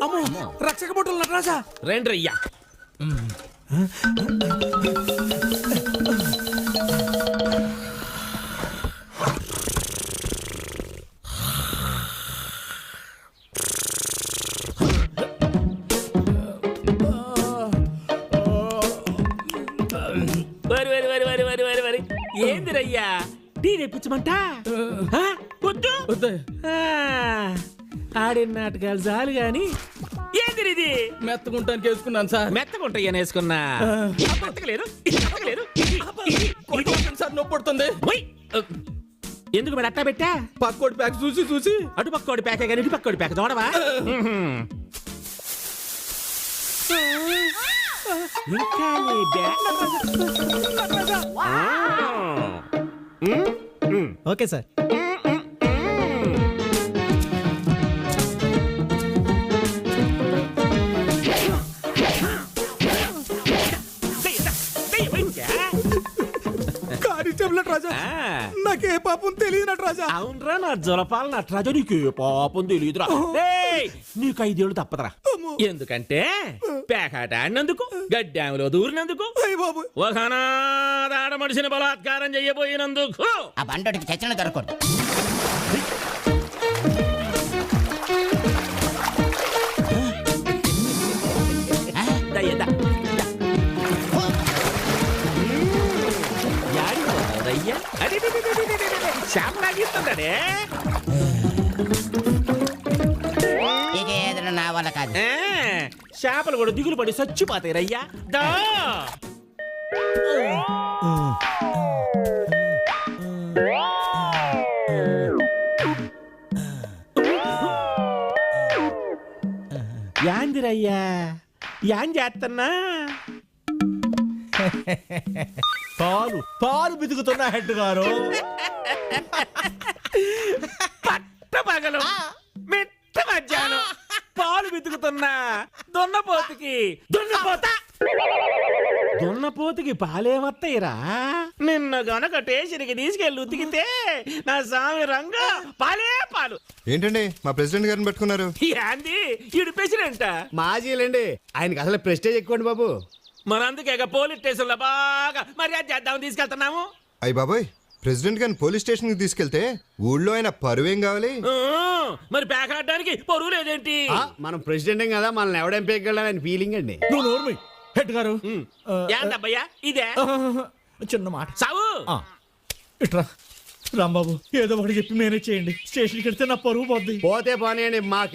అమ్మో రక్షక బొట్టులు నటరాజా రండి రయ్యా. వరి ఏంది రయ్యా? టీ తెప్పించమంట? వద్దు. ఆడిన నాటకాలు చాలు గాని ఏంది ఇది? మెత్తగుంటానికి వేసుకున్నాను సార్. మెత్తగుంటాయని వేసుకున్నా మెత్తకలేదు సార్ నొప్పి పడుతుంది. ఎందుకు మరి అట్టా పెట్టా? పక్కోడి ప్యాక్ చూసి అటు పక్కోడి ప్యాకే కానీ ఇటు పక్కోడి ప్యాక్ చూడవా? ఇంకా నీ ఓకే సార్. నాకే పాపం తెలియదు నటరాజా. అవునరా నా జలపాల నటరాజా, నీకే పాపం తెలియదురా. నీకు 5 ఏళ్ళు తప్పదురా. ఎందుకంటే పేకాట ఆడినందుకు, గడ్డాములో దూరినందుకు, ఒకనాడ మనిషిని బలాత్కారం చెయ్యబోయినందుకు ఆ బండోడికి చచ్చిన దొరకదు. శాపలాగిస్తుండే ఇదేదైనా నా వల్ల కాదు. చేపలు కూడా దిగులు పడి చచ్చిపోతాయి రయ్యా. దా యాందిరయ్యా యాన్ చేస్తున్నా? పాలు బితుకుతున్నా హెడ్ గారు. పట్ట పగలు మిట్ట మధ్యాహ్నం పాలు బితుకుతున్నా దున్నపోతుకి పాలేమత్తయ్యరా? నిన్న గనక టేషన్కి తీసుకెళ్ళి ఉతికితే నా స్వామి రంగా పాలే పాలు. ఏంటండి మా ప్రెసిడెంట్ గారిని పెట్టుకున్నారు? యాంది ఈడు ప్రెసిడెంట్? మాజీలండి, ఆయనకి అసలు ప్రెస్టేజ్ ఎక్కువండి బాబు. మనందుకే పోలీస్ స్టేషన్ లో బాగా మర్యాద చేద్దామని తీసుకెళ్తున్నాము. అయ్య బాబాయ్, ప్రెసిడెంట్ గారిని పోలీస్ స్టేషన్ కి తీసుకెళ్తే ఊళ్ళో ఆయన పరువేం కావాలి? మరి పేకాడడానికి పరువు లేదేంటి? మనం ప్రెసిడెంట్ కదా, మనల్ని ఎవడేం పేకెళ్ళాలని ఫీలింగ్ అండి. నువ్వు నోర్మి హెడ్ గారు. ఏందబ్బయ్యా ఇదే? చిన్న మాట సావు ఇట్రా రాంబాబు, ఏదో ఒకటి చెప్పి మేనేజ్ చేయండి. స్టేషన్కి వెళ్తే నా పరువు పోద్ది. పోతే పోనీ అండి, మాకే